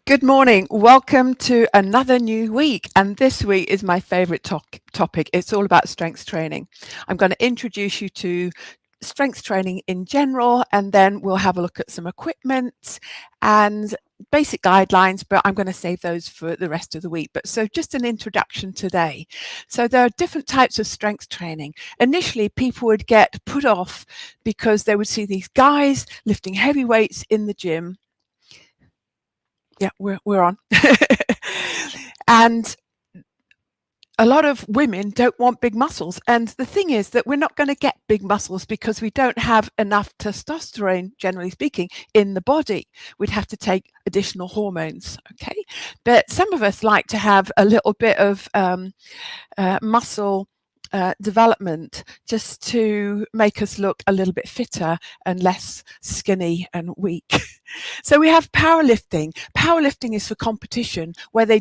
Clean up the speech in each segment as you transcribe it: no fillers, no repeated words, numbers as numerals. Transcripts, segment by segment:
Good morning. Welcome to another new week. And this week is my favorite topic. It's all about strength training. I'm going to introduce you to strength training in general, and then we'll have a look at some equipment and basic guidelines, but I'm going to save those for the rest of the week. But so just an introduction today. So there are different types of strength training. Initially, people would get put off because they would see these guys lifting heavy weights in the gym. Yeah, we're on. And a lot of women don't want big muscles. And the thing is that we're not going to get big muscles because we don't have enough testosterone, generally speaking, in the body. We'd have to take additional hormones, okay? But some of us like to have a little bit of muscle development just to make us look a little bit fitter and less skinny and weak. So we have powerlifting. Powerlifting is for competition where they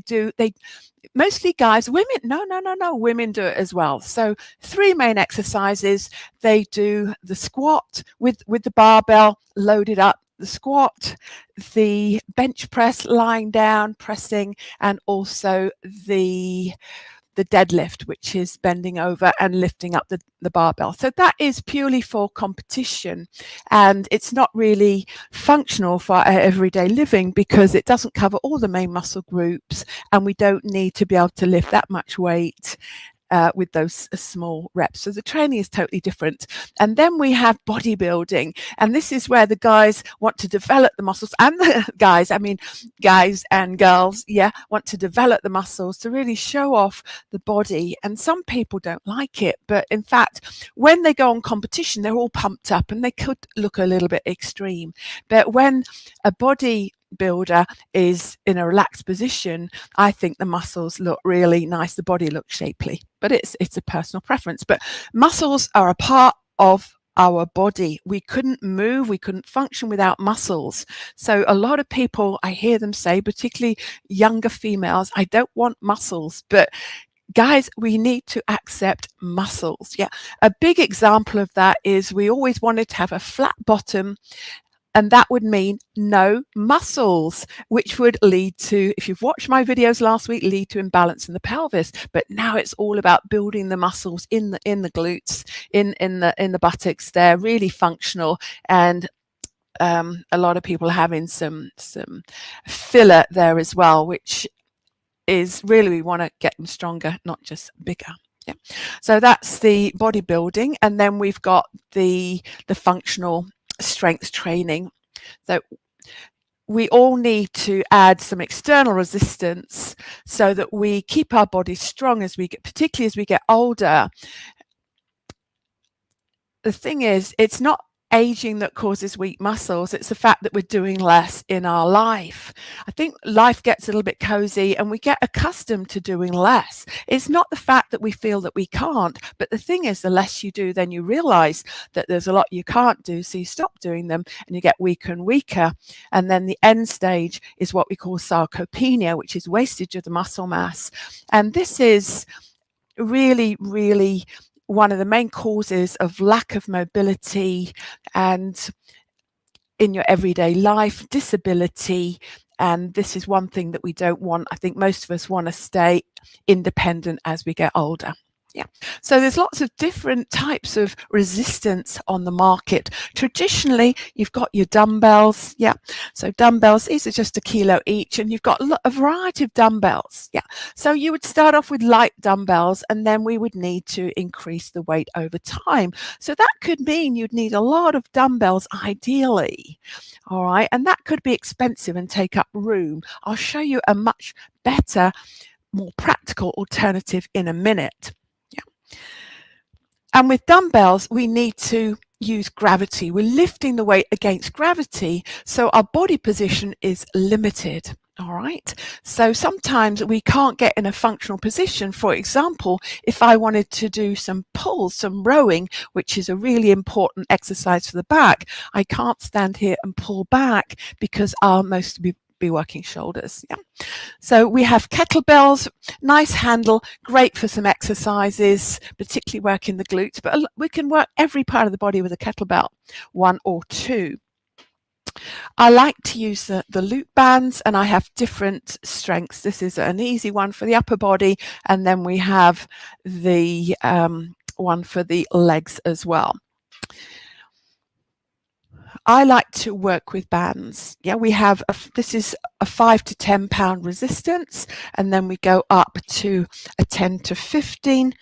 mostly guys, women, no, women do it as well. So 3 main exercises. They do the squat with the barbell loaded up, the squat, the bench press lying down, pressing, and also the deadlift, which is bending over and lifting up the barbell. So that is purely for competition, and it's not really functional for our everyday living because it doesn't cover all the main muscle groups, and we don't need to be able to lift that much weight with those small reps. So the training is totally different. And then we have bodybuilding, and this is where the guys want to develop the muscles, and the guys and girls, want to develop the muscles to really show off the body. And some people don't like it, but in fact, when they go on competition, they're all pumped up and they could look a little bit extreme. But when a bodybuilder is in a relaxed position, I think the muscles look really nice, the body looks shapely, but it's a personal preference. But muscles are a part of our body. We couldn't move, we couldn't function without muscles. So a lot of people, I hear them say, particularly younger females, I don't want muscles. But guys, we need to accept muscles. A big example of that is we always wanted to have a flat bottom, and that would mean no muscles, which would lead to, if you've watched my videos last week, lead to imbalance in the pelvis. But now it's all about building the muscles in the glutes, in the buttocks. They're really functional, and a lot of people are having some filler there as well, which is really, we want to get them stronger, not just bigger. So that's the bodybuilding, and then we've got the functional strength training. So we all need to add some external resistance so that we keep our body strong particularly as we get older. The thing is, it's not aging that causes weak muscles, it's the fact that we're doing less in our life. I think life gets a little bit cozy and we get accustomed to doing less. It's not the fact that we feel that we can't, but the thing is, the less you do, then you realize that there's a lot you can't do, so you stop doing them and you get weaker and weaker. And then the end stage is what we call sarcopenia, which is wastage of the muscle mass. And this is really, really one of the main causes of lack of mobility and in your everyday life, disability. And this is one thing that we don't want. I think most of us want to stay independent as we get older. So there's lots of different types of resistance on the market. Traditionally, you've got your dumbbells. So dumbbells, these are just 1 kilo each, and you've got a variety of dumbbells. So you would start off with light dumbbells, and then we would need to increase the weight over time. So that could mean you'd need a lot of dumbbells ideally. All right. And that could be expensive and take up room. I'll show you a much better, more practical alternative in a minute. And with dumbbells, we need to use gravity. We're lifting the weight against gravity, so our body position is limited. All right. So sometimes we can't get in a functional position. For example, if I wanted to do some pulls, some rowing, which is a really important exercise for the back, I can't stand here and pull back because I'll mostly be working shoulders. So we have kettlebells, nice handle, great for some exercises, particularly working the glutes, but we can work every part of the body with a kettlebell, 1 or 2. I like to use the loop bands, and I have different strengths. This is an easy one for the upper body, and then we have the one for the legs as well. I like to work with bands. Yeah, we have this is a 5 to 10 pound resistance, and then we go up to a 10 to 15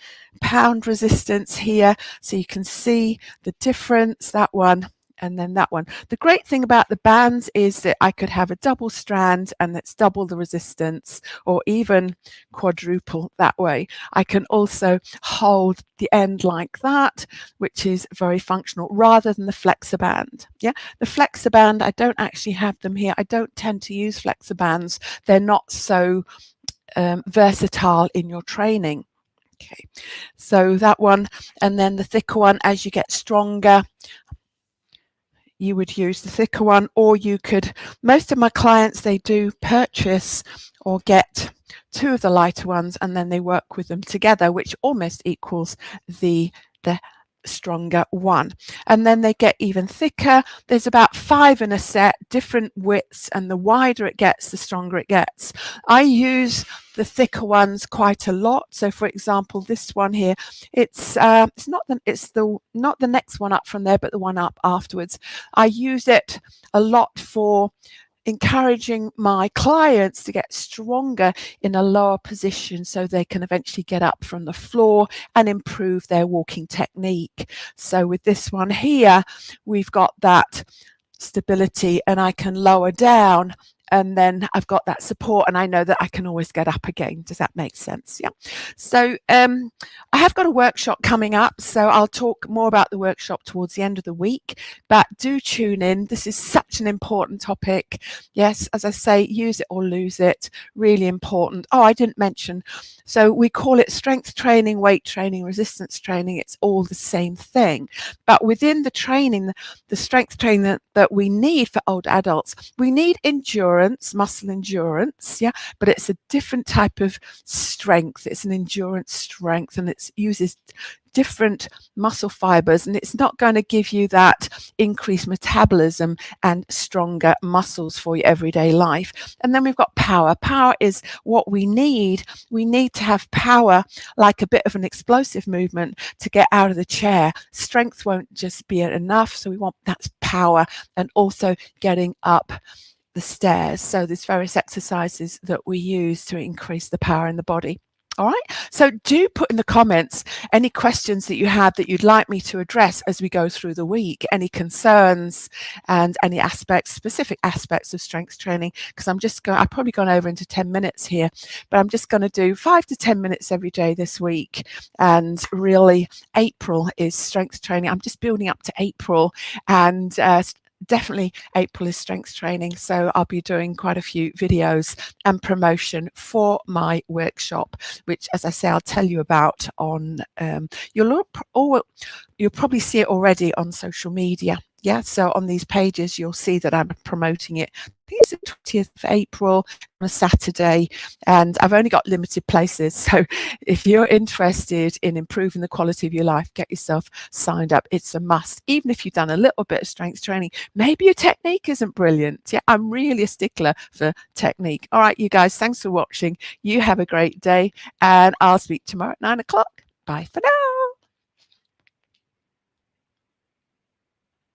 pound resistance here, so you can see the difference, that one and then that one. The great thing about the bands is that I could have a double strand and that's double the resistance, or even quadruple that way. I can also hold the end like that, which is very functional, rather than the flexiband. Yeah, the flexiband, I don't actually have them here. I don't tend to use flexibands. They're not so versatile in your training. Okay, so that one, and then the thicker one, as you get stronger, you would use the thicker one, or you could, most of my clients, they do purchase or get 2 of the lighter ones, and then they work with them together, which almost equals the stronger one. And then they get even thicker. There's about 5 in a set, different widths, and the wider it gets, the stronger it gets. I use the thicker ones quite a lot. So for example, this one here, it's not the next one up from there, but the one up afterwards. I use it a lot for encouraging my clients to get stronger in a lower position, so they can eventually get up from the floor and improve their walking technique. So with this one here, we've got that stability, and I can lower down, and then I've got that support, and I know that I can always get up again. Does that make sense? Yeah. So I have got a workshop coming up, so I'll talk more about the workshop towards the end of the week, but do tune in. This is such an important topic. Yes, as I say, use it or lose it. Really important. Oh, I didn't mention, so we call it strength training, weight training, resistance training. It's all the same thing, but within the training, the strength training that we need for old adults, we need endurance, muscle endurance, yeah, but it's a different type of strength. It's an endurance strength, and it uses different muscle fibers, and it's not going to give you that increased metabolism and stronger muscles for your everyday life. And then we've got power. Power is what we need. We need to have power, like a bit of an explosive movement, to get out of the chair. Strength won't just be enough, so we want that power, and also getting up the stairs. So there's various exercises that we use to increase the power in the body. All right, so do put in the comments any questions that you have that you'd like me to address as we go through the week, any concerns and any aspects, specific aspects of strength training, because I've probably gone over into 10 minutes here, but I'm just going to do 5 to 10 minutes every day this week. And really, April is strength training. I'm just building up to April, and definitely April is strength training, so I'll be doing quite a few videos and promotion for my workshop, which, as I say, I'll tell you about on you'll probably see it already on social media. Yeah, so on these pages you'll see that I'm promoting it. I think it's the 20th of April on a Saturday, and I've only got limited places, so if you're interested in improving the quality of your life, get yourself signed up. It's a must. Even if you've done a little bit of strength training, maybe your technique isn't brilliant. Yeah, I'm really a stickler for technique. All right, you guys, thanks for watching. You have a great day, and I'll speak tomorrow at 9 o'clock. Bye for now.